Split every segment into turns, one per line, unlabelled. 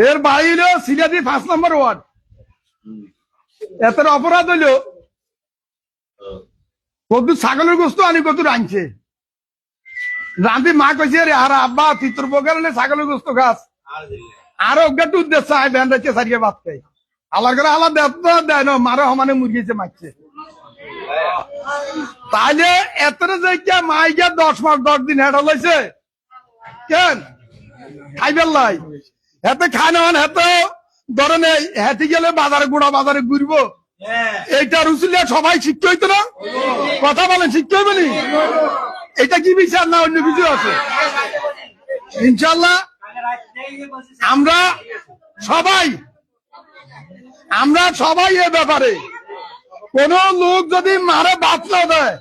এর বাড়ি হলো সিলেটি 5 নম্বর ওয়ার্ড। এত অপরাধ হইলো কত ছাগলের গোস্ত আনি কত রাঁধছে রাঁধি মা কইছে রে আর আব্বা তুই তোর বগালে ছাগলের গোস্ত খাস আর অজ্ঞাত উদ্দেশ্য আয় ব্যান্ডাচ্ছে সারিয়ে ভাত খাই আলার করে আলাদা দেয় না মারে সমানে মুরগিছে মারছে তাহলে এত যে মাই গিয়া 10 মাস 10 দিন হেঁটা লইছে কেন খাইবেন লাই এত খায় না এত ধরেন হেঁটে গেলে বাজারে গোড়া বাজারে ঘুরবো এইটা রুসুলিয়া সবাই শিখতে হইতো না কথা বলেন শিখতে হবে নি এটা কি বিচার না অন্য কিছু আছে ইনশাল্লাহ আমরা সবাই এ ব্যাপারে কোন লোক যদি মারে বাদ না দেয়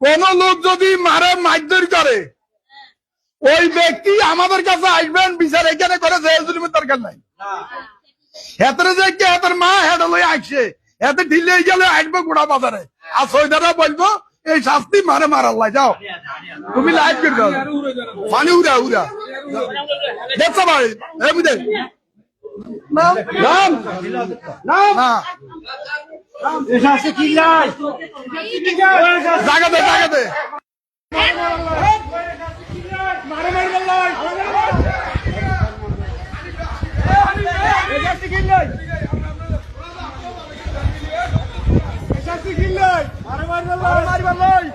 কোন লোক যদি মারে মারধর করে ওই ব্যক্তি আমাদের কাছে আসবেন বিচার এখানে করে জেল জুলুমের দরকার নাই হেতরে যে কে হেতর মা হেড লই আসছে এতে ঢিলে গেলে আসবো গোড়া বাজারে আর সৈদারা বলবো এই শাস্তি মারে মারাল্লাই যাও তুমি লাইভ করে দাও পানি উড়া উড়া দেখছো ভাই এমনি দেখ নাম নাম নাম
এসে কি লাই
জায়গাতে
মারে মারে লাই এসে কি লাই এসে কি লাই মারে মারে লাই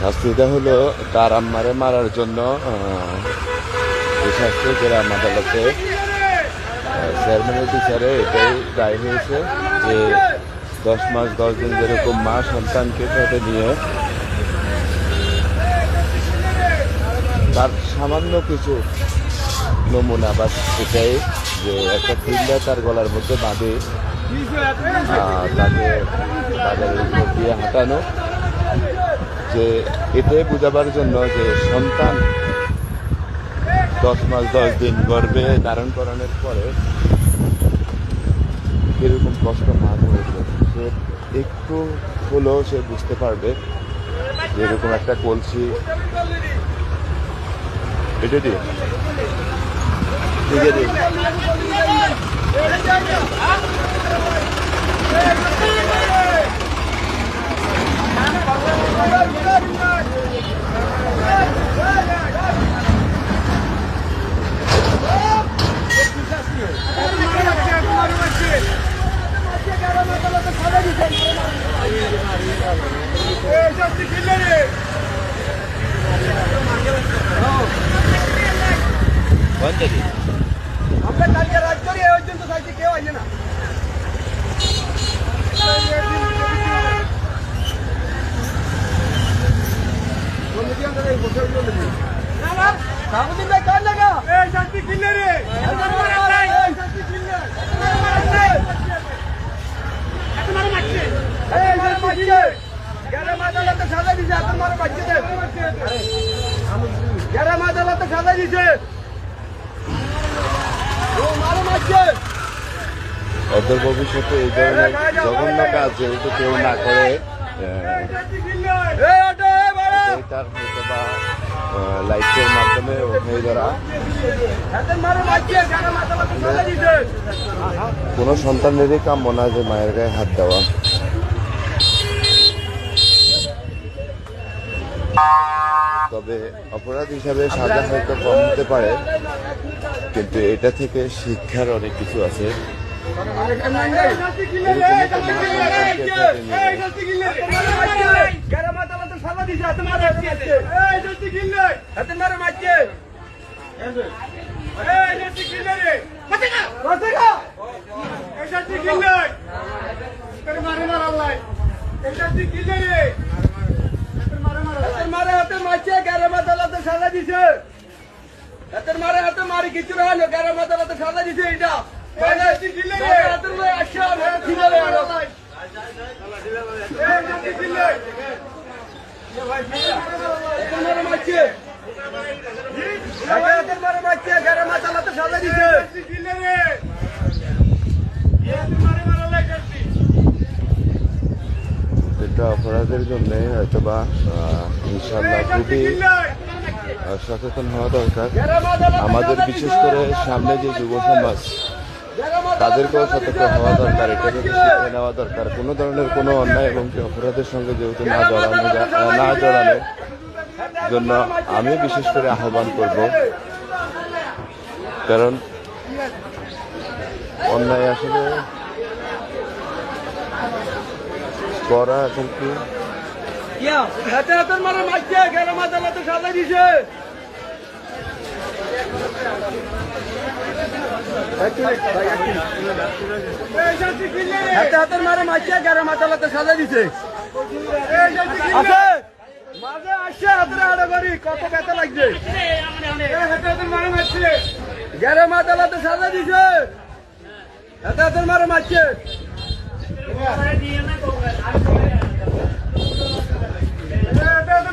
শাস্তিটা হলো তার আম্মারে মারার জন্য শাস্তি গ্রাম আদালতে চেয়ারম্যানের বিচারে এটাই দায়ী হয়েছে যে 10 মাস 10 দিন যেরকম মা সন্তানকে পেটে নিয়ে তার সামান্য কিছু নমুনা বা এটাই যে একটা ফিল্ডা তার গলার মধ্যে বাঁধে তাকে বাজারের উপর দিয়ে হাঁটানো যে এটাই বোঝাবার জন্য যে সন্তান 10 মাস 10 দিন গর্ভে ধারণ করানোর পরে কিরকম কষ্ট মা হয়েছে সে একটু হলেও সে বুঝতে পারবে যে এরকম একটা কলসি এটা দিয়ে ঠিক আছে
মারছে গ্যারাম আদালতে সাজা দিছে হাতের মারে মারছে গ্যারাম আদালতে সাজা দিছে ও মারে মারছে
অদূর ভবিষ্যতে এই ধরনের জঘন্য কাজ যেহেতু কেউ না করে তার হয়তো বা লাইটের মাধ্যমে হয়ে ধরা কোনো সন্তানেরই কাম্য না যে মায়ের গায়ে হাত দেওয়া। তবে অপরাধ হিসাবে সাজা হয়তো কম হতে পারে, কিন্তু এটা থেকে শিক্ষার অনেক কিছু আছে।
হাতের মারে কিছু না হলো গ্যারাম আদালতে সাজা দিছে এটা
এটা অপরাধের জন্য হয়তো বা ইনশাল্লাহ খুবই সচেতন হওয়া দরকার। আমাদের বিশেষ করে সামনে যে যুব সমাজ তাদেরকেও সতর্ক হওয়া দরকার, এটা থেকে শিক্ষা নেওয়া দরকার। কোনো ধরনের কোনো অন্যায় এবং অপরাধের সঙ্গে যেহেতু না জড়ানোর জন্য আমি বিশেষ করে আহ্বান করব, কারণ অন্যায় আসলে করা কিন্তু
হাতের মারে মারছে গ্যারাম আদালতে সাজা দিছে হাতের মারে মারছে গ্যারাম আদালতে সাজা দিছে আছে মাঝে আসছে হাতের আড়াবাড়ি কত ব্যথা লাগছে হাতের মারে মারছে গ্যারাম আদালতে সাজা দিছে হাতের মারে মারছে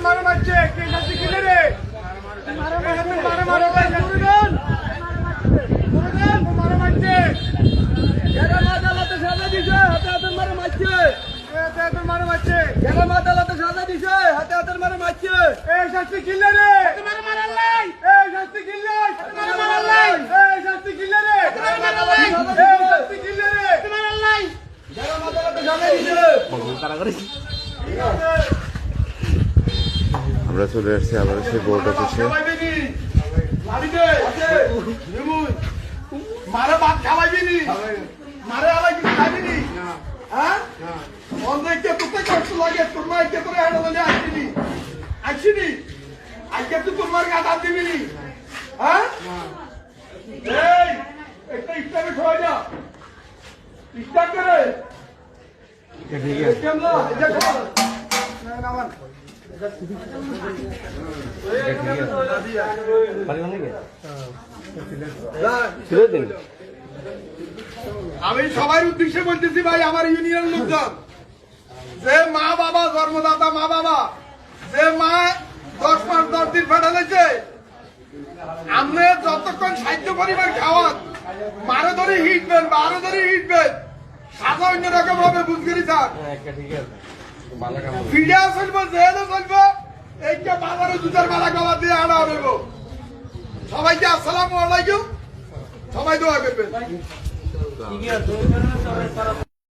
মারে মারছে কে শাস্তি কিনে রে মারে মারে মারে মারছে গ্যারাম আদালতে সাজা দিছে হাতে মারে মারছে মারে মারছে গ্যারাম আদালতে সাজা দিছে হাতে মারে মারছে এই শাস্তি কিনে রে মারে মারার লাই এই শাস্তি কিনে মারে মারার লাই এই শাস্তি কিনে রে মারে মারার লাই এই শাস্তি কিনে রে মারার লাই গ্যারাম আদালতে সাজা দিছে তারা করে
আমরা চলে আসছি আবার সেই বোর্ড অফিসে।
মারে ভাত খাওয়াইবি নি, মারে আলাই কিছু খাবি নি, হ্যাঁ? অনেককে তোকে কষ্ট লাগে, তোর মাইকে তোরে হেঁটে আসিনি, আজকে তুই তোর মার গাছ হাত দিবি নি, হ্যাঁ? এই, একটা ইফতারে খাওয়া যা, ইফতার করে। কেমন না? এটা খাওয়া। আমি সবার উদ্দেশ্যে বলতেছি ভাই, আমার ইউনিয়ন লোকজন, যে মা বাবা জন্মদাতা মা বাবা, যে মা 10 মাস 10 দিন ফেটালেছে, আপনি যতক্ষণ সাহায্য পরিবার খাওয়ান, মারে ধরে হিটবেন বা আরো ধরে হিটবেন, সাজা অন্য রকম ভাবে বুঝগিরি স্যার ফিডিয়া চলবো, জেলও চলবো, এইটা বাজারে জুতার মালা খাওয়া দিয়ে আনা হবে। সবাইকে আসসালামু আলাইকুম, সবাই দোয়া করবেন।